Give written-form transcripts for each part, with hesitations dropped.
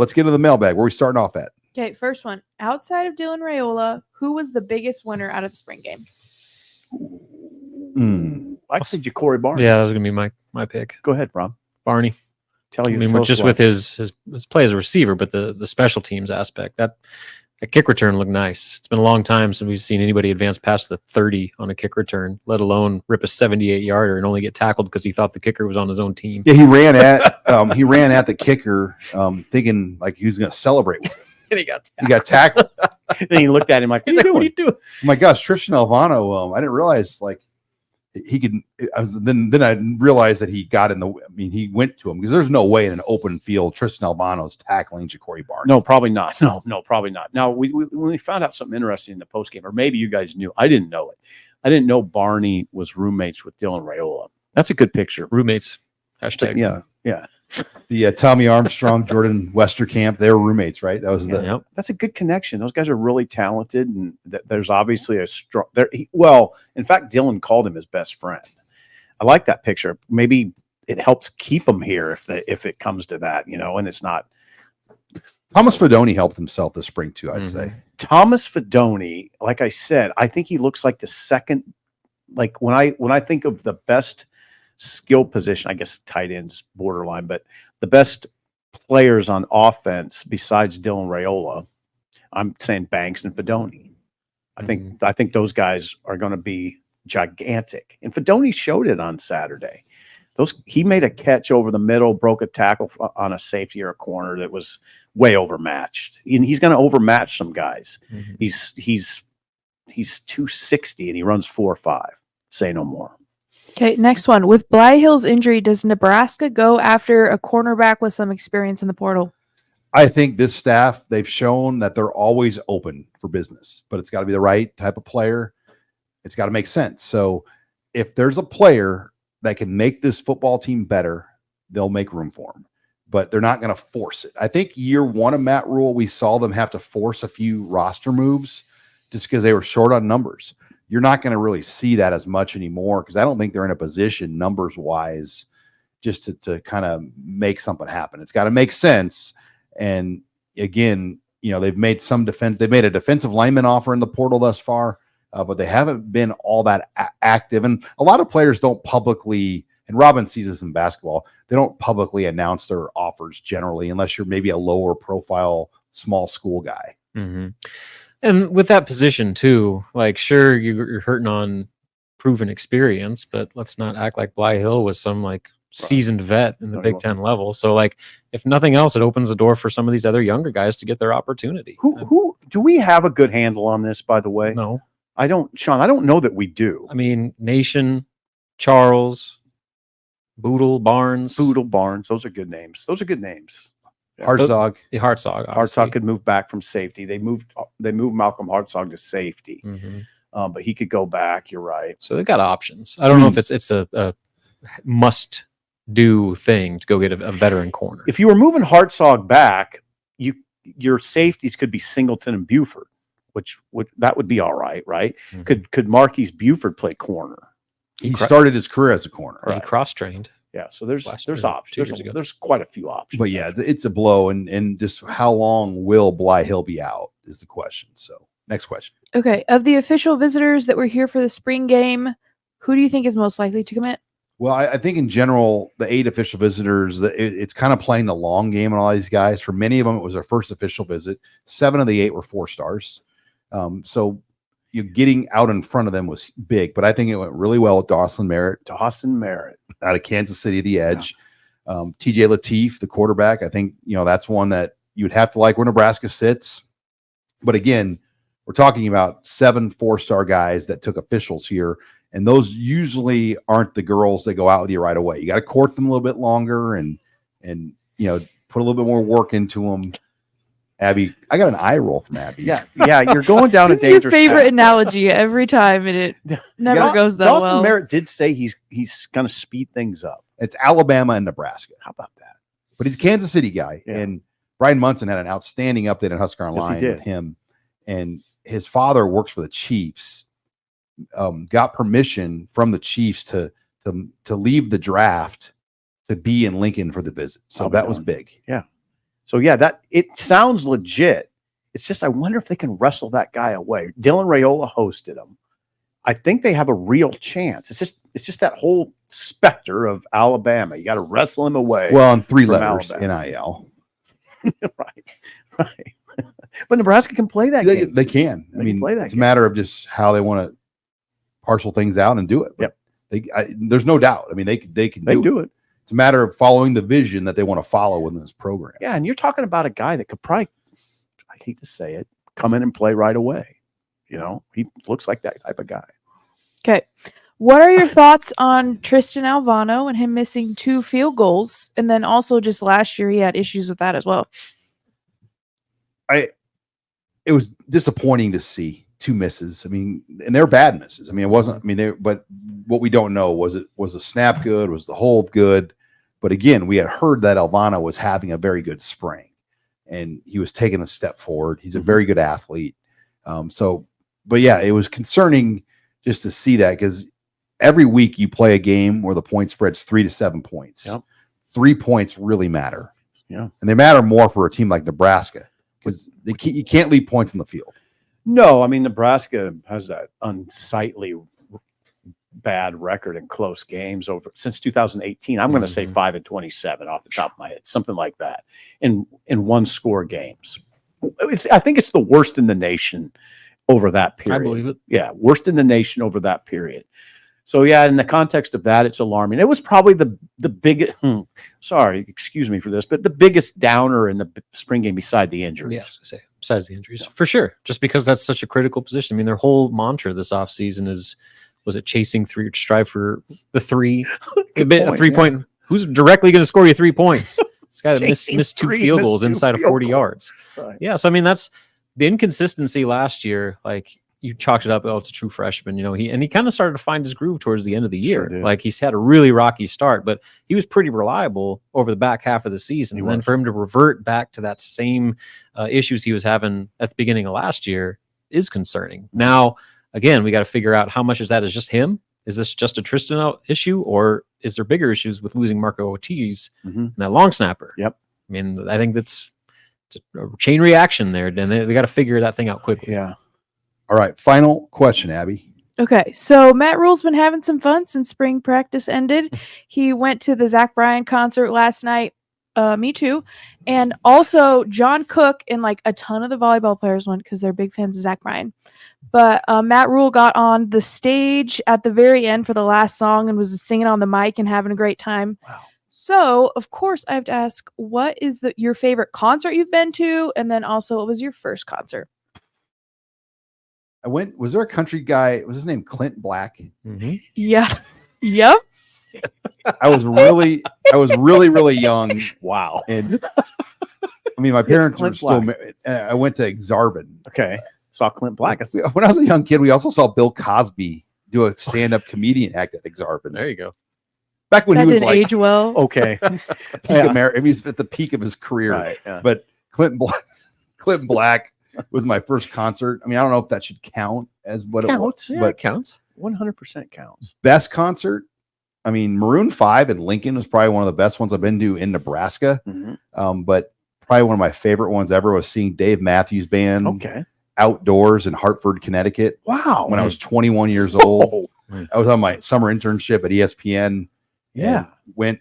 let's get into the mailbag. Where are we starting off at? Okay, first one. Outside of Dylan Raiola, who was the biggest winner out of the spring game? I'd say Ja'Cory Barnes. Yeah, that was going to be my pick. Go ahead, Rob. Barney. With his play as a receiver, but the special teams aspect, that kick return looked nice. It's been a long time since we've seen anybody advance past the 30 on a kick return, let alone rip a 78-yarder and only get tackled because he thought the kicker was on his own team. Yeah, he ran at the kicker, thinking like he was going to celebrate with him. And he got tackled. And he looked at him like, what are you doing? Oh my gosh, Tristan Alvano. I didn't realize like he could. Then I realized that he got in the. I mean, he went to him because there's no way in an open field Tristan Alvano's tackling Ja'Cory Barnes. No, probably not. No, probably not. Now when we found out something interesting in the post game, or maybe you guys knew. I didn't know it. I didn't know Barney was roommates with Dylan Raiola. That's a good picture. Roommates. Hashtag. Yeah. The Tommy Armstrong, Jordan Westerkamp, they were roommates, right? That was That's a good connection. Those guys are really talented, and there's obviously a strong. In fact, Dylan called him his best friend. I like that picture. Maybe it helps keep him here if it comes to that, and it's not. Thomas Fedoni helped himself this spring too, I'd say. Thomas Fedoni, like I said, I think he looks like the second. Like when I think of the best skill position, I guess tight end's borderline, but the best players on offense besides Dylan Raiola, I'm saying Banks and Fedoni. I think those guys are going to be gigantic. And Fedoni showed it on Saturday. He made a catch over the middle, broke a tackle on a safety or a corner that was way overmatched. And he's going to overmatch some guys. He's 260 and he runs 4.5. Say no more. Okay, next one. With Blyhill's injury, does Nebraska go after a cornerback with some experience in the portal? I think this staff, they've shown that they're always open for business, but it's got to be the right type of player. It's got to make sense. So if there's a player that can make this football team better, they'll make room for him, but they're not going to force it. I think year one of Matt Rule, we saw them have to force a few roster moves just because they were short on numbers. You're not going to really see that as much anymore because I don't think they're in a position numbers wise just to kind of make something happen. It's got to make sense. And again, they've made they've made a defensive lineman offer in the portal thus far, but they haven't been all that active. And a lot of players don't publicly, and Robin sees this in basketball, they don't publicly announce their offers generally, unless you're maybe a lower profile, small school guy. Mm-hmm. And with that position too, like sure you're hurting on proven experience, but let's not act like Blyhill was some like seasoned vet in the Big Ten level. So like if nothing else, it opens the door for some of these other younger guys to get their opportunity. Who do we have a good handle on this, by the way? No. I don't, Sean, I don't know that we do. I mean, Nation, Charles, Boodle, Barnes. Those are good names. Yeah. Hartzog. The Hartzog. Hartzog could move back from safety. They moved Malcolm Hartzog to safety, but he could go back. You're right. So they got options. I don't know if it's a must do thing to go get a veteran corner. If you were moving Hartzog back, your safeties could be Singleton and Buford, which would be all right, right? Could Marquise Buford play corner? He started his career as a corner. Right. He cross-trained. Yeah, so there's options. There's quite a few options. But yeah, it's a blow, and just how long will Blyhill be out is the question. So next question. Okay, of the official visitors that were here for the spring game, who do you think is most likely to commit? Well, I think in general, the 8 official visitors, it's kind of playing the long game on all these guys. For many of them, it was their first official visit. 7 of the 8 were 4-stars. So getting out in front of them was big, but I think it went really well with Dawson Merritt out of Kansas City, the edge. Yeah. TJ Lateef, the quarterback. I think, that's one that you'd have to like where Nebraska sits. But again, we're talking about 7 4-star guys that took officials here. And those usually aren't the girls that go out with you right away. You got to court them a little bit longer and put a little bit more work into them. Abby, I got an eye roll from Abby. Yeah, you're going down a dangerous path. Your favorite analogy every time, and it never goes that well. Dawson Merritt did say he's going to speed things up. It's Alabama and Nebraska. How about that? But he's a Kansas City guy, and Brian Munson had an outstanding update on HuskerOnline with him. And his father works for the Chiefs. Got permission from the Chiefs to leave the draft to be in Lincoln for the visit. So that was big. Yeah. So yeah, it sounds legit. It's just I wonder if they can wrestle that guy away. Dylan Raiola hosted him. I think they have a real chance. It's just that whole specter of Alabama. You got to wrestle him away. Well, on 3 from letters, Alabama. NIL. right. But Nebraska can play that game. They can. I mean, play that it's game. a matter of just how they want to parcel things out and do it. But there's no doubt. I mean, they can do it. It's a matter of following the vision that they want to follow within this program. Yeah, and you're talking about a guy that could probably, I hate to say it, come in and play right away. You know, he looks like that type of guy. Okay. What are your thoughts on Tristan Alvano and him missing 2 field goals? And then also just last year, he had issues with that as well. It was disappointing to see 2 misses. I mean, and they're bad misses. I mean, it wasn't, but what we don't know was the snap good? Was the hold good? But again, we had heard that Alvano was having a very good spring and he was taking a step forward. He's a very good athlete. But yeah, it was concerning just to see that because every week you play a game where the point spread's 3 to 7 points. Yep. 3 points really matter. Yeah. And they matter more for a team like Nebraska because you can't leave points in the field. No, I mean, Nebraska has that unsightly bad record in close games since 2018. I'm going to say 5-27 off the top of my head, something like that in 1-score games. I think it's the worst in the nation over that period. I believe it. Yeah, worst in the nation over that period. So yeah, in the context of that, it's alarming. It was probably the biggest. Sorry, excuse me for this, but the biggest downer in the spring game beside the injuries. Yeah, I was gonna say, besides the injuries, for sure. Just because that's such a critical position. I mean, their whole mantra this offseason was it chasing 3, strive for the 3, a 3-point. Who's directly going to score you 3 points? This guy that missed 2 field goals inside of 40 yards. Right. Yeah, so I mean that's the inconsistency last year. Like you chalked it up. Oh, it's a true freshman. You know, he kind of started to find his groove towards the end of the year. Sure, like he's had a really rocky start, but he was pretty reliable over the back half of the season. And then for him to revert back to that same issues he was having at the beginning of last year is concerning. Now, again, we got to figure out how much is that is just him. Is this just a Tristan issue, or is there bigger issues with losing Marco Ortiz and that long snapper? Yep. I mean, I think it's a chain reaction there, and they got to figure that thing out quickly. Yeah. All right. Final question, Abby. Okay, so Matt Rule's been having some fun since spring practice ended. He went to the Zach Bryan concert last night. Me too. And also John Cook and like a ton of the volleyball players went because they're big fans of Zach Bryan. But Matt Rule got on the stage at the very end for the last song and was singing on the mic and having a great time. Wow. So, of course, I have to ask, what is your favorite concert you've been to? And then also, what was your first concert? Was there a country guy? Was his name Clint Black? Mm-hmm. Yes. Yep. I was really, really young. Wow. And I mean, my parents were Clint still Black. married. I went to Exarban. Okay. Saw Clint Black. When I was a young kid, we also saw Bill Cosby do a stand-up comedian act at Exarban. There you go. Back when That he was didn't like age well. Okay. he's at the peak of his career. Right, yeah. But Clint Black was my first concert. I mean, I don't know if that should count as what Counts. it was, Yeah, but It counts. 100% counts. best concert. I mean, Maroon 5 in Lincoln was probably one of the best ones I've been to in Nebraska. Mm-hmm. But probably one of my favorite ones ever was seeing Dave Matthews Band Okay. outdoors in Hartford, Connecticut. Wow. When I was 21 years old. Oh, I was on my summer internship at ESPN. yeah. Went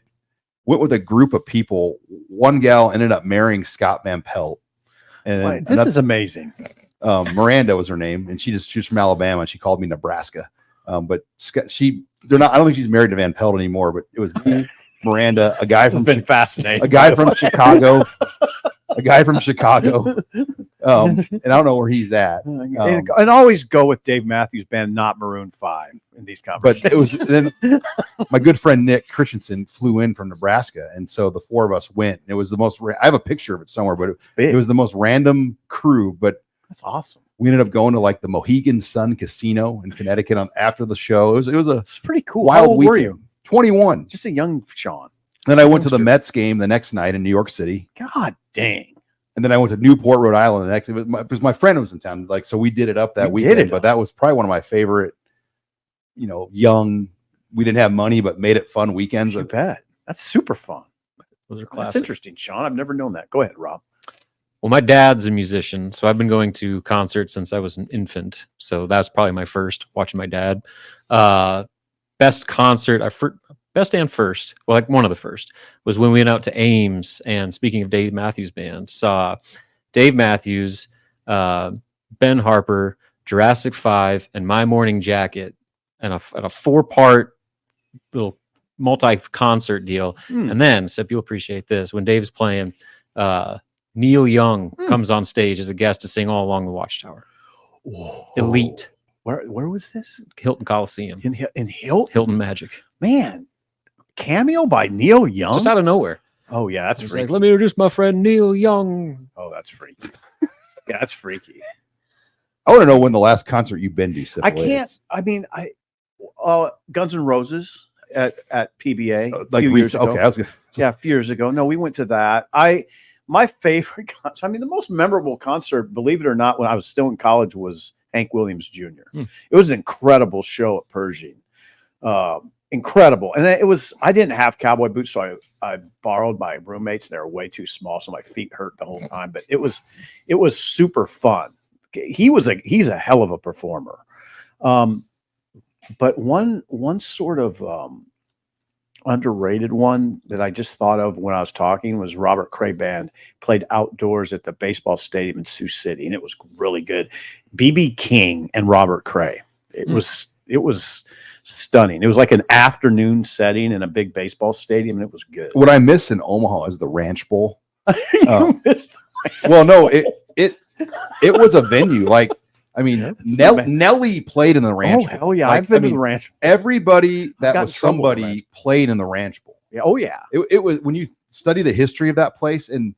with a group of people. One gal ended up marrying Scott Van Pelt. And This is amazing. Miranda was her name, and she was from Alabama, and she called me Nebraska. But they're not. I don't think she's married to Van Pelt anymore. But it was me, Miranda, a guy from fascinating. a guy from Chicago, and I don't know where he's at. And always go with Dave Matthews Band, not Maroon 5 in these But conversations. it was then my good friend Nick Christensen flew in from Nebraska, and so the 4 of us went. It was the most. I have a picture of it somewhere, but it was the most random crew. But That's awesome. we ended up going to like the Mohegan Sun Casino in Connecticut after the show. It was a It's pretty cool. wild How old weekend. were you? 21. Just a young Sean. Then I went to the Youngster. Mets game the next night in New York City, God dang. and then I went to Newport, Rhode Island. The next, because my friend was in town, like so we did it up that We did weekend. it But up. that was probably one of my favorite. Young. We didn't have money, but made it fun weekends. You bet. That's super fun. Those are That's classic. interesting, Sean. I've never known that. Go ahead, Rob. Well, my dad's a musician, so I've been going to concerts since I was an infant. So that's probably my first, watching my dad. Best concert, best and first, well, like one of the first, was when we went out to Ames. And speaking of Dave Matthews Band, saw Dave Matthews, Ben Harper, Jurassic 5, and My Morning Jacket, and a 4-part little multi-concert deal. And then, so you'll appreciate this, when Dave's playing, Neil Young comes on stage as a guest to sing All Along the Watchtower. Whoa. Elite. Where was this? Hilton Coliseum. In Hilton? Hilton Magic. Man, cameo by Neil Young? Just out of nowhere. Oh, yeah, that's He's freaky. like, let me introduce my friend Neil Young. Oh, that's freaky. Yeah, that's freaky. I want to know when the last concert you've been to. I can't. I mean, Guns N' Roses at PBA a few years ago. Okay, I was gonna. Yeah, a few years ago. No, we went to that. My favorite concert, I mean, the most memorable concert, believe it or not, when I was still in college, was Hank Williams Jr. It was an incredible show at Pershing. Incredible. And I didn't have cowboy boots, so I borrowed my roommates. They were way too small, so my feet hurt the whole time. But it was super fun. He's a hell of a performer. But one sort of underrated one that I just thought of when I was talking was Robert Cray Band played outdoors at the baseball stadium in Sioux City, and it was really good. B.B. King and Robert Cray. It was stunning. It was like an afternoon setting in a big baseball stadium, and it was good. What I miss in Omaha is the Ranch Bowl. You missed. Well, no, it was a venue. Like, I mean, Nelly played in the Ranch Bowl. Hell yeah, Like, I've been to the Ranch Bowl. Everybody that got was in trouble with the somebody played in the Ranch Bowl. Yeah, oh yeah. It was, when you study the history of that place, and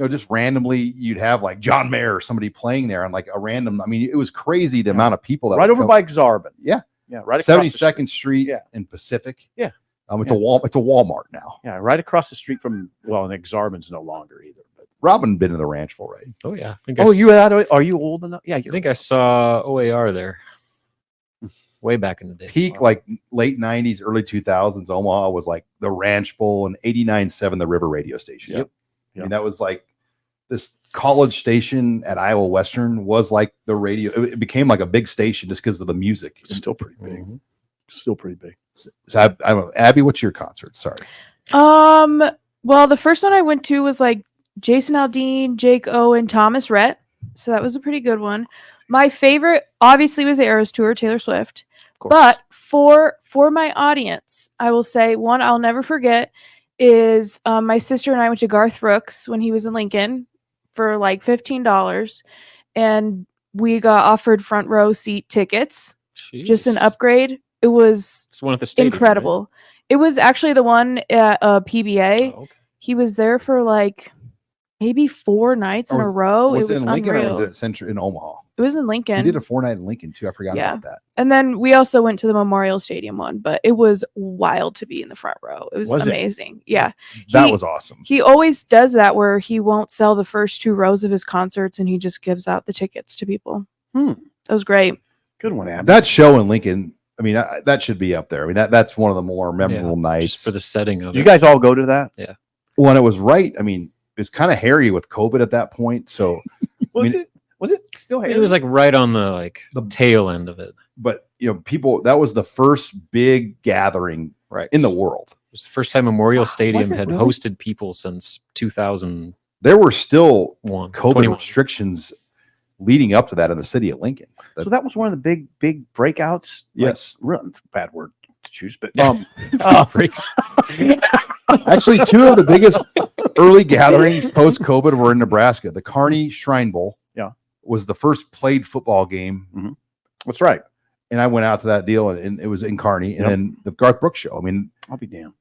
just randomly you'd have like John Mayer or somebody playing there, and like a random. I mean, it was crazy the amount of people that right over by Exarban. Yeah, right across 72nd Street and Pacific. Yeah, it's a Walmart now. Yeah, right across the street from and Exarban's no longer either. Robin been in the Ranch Bowl, right? Oh yeah. Are you old enough? Yeah, I think I saw OAR there way back in the day. Peak like late 90s, early 2000s. Omaha was like the Ranch Bowl, and 89.7 the River radio station. Yep. I mean, that was like this college station at Iowa Western was like the radio. It became like a big station just because of the music. It's still pretty big. Mm-hmm. Still pretty big. So Abby, what's your concert? Sorry. Well, the first one I went to was like Jason Aldean, Jake Owen, Thomas Rhett. So that was a pretty good one. My favorite, obviously, was the Eras Tour, Taylor Swift. But for my audience, I will say one I'll never forget is my sister and I went to Garth Brooks when he was in Lincoln for like $15, and we got offered front row seat tickets. Jeez. Just an upgrade. It's one at the stadium, incredible. Right? It was actually the one at PBA. Oh, okay. He was there for like maybe 4 nights in a row. Was it was in Lincoln, unreal. or was it at Central in Omaha? It was in Lincoln. He did a 4-night in Lincoln too. I forgot about that. And then we also went to the Memorial Stadium one, but it was wild to be in the front row. It was amazing. Yeah. That was awesome. He always does that where he won't sell the first 2 rows of his concerts, and he just gives out the tickets to people. That was great. Good one, Abby. That show in Lincoln, I mean, that should be up there. I mean, that's one of the more memorable nights. Just for the setting of it. You guys all go to that? Yeah. Well, and it was right. I mean, it was kind of hairy with COVID at that point. So was it still hairy? It was like right on the tail end of it. But people, that was the first big gathering in the world. It was the first time Memorial Stadium had hosted people since 2001. There were still COVID 21 restrictions leading up to that in the city of Lincoln. So that was one of the big breakouts. Yes. Bad word to choose, but actually 2 of the biggest early gatherings post COVID were in Nebraska. The Kearney Shrine Bowl was the first played football game. Mm-hmm. That's right. And I went out to that deal, and it was in Kearney. And then the Garth Brooks show. I mean, I'll be damned.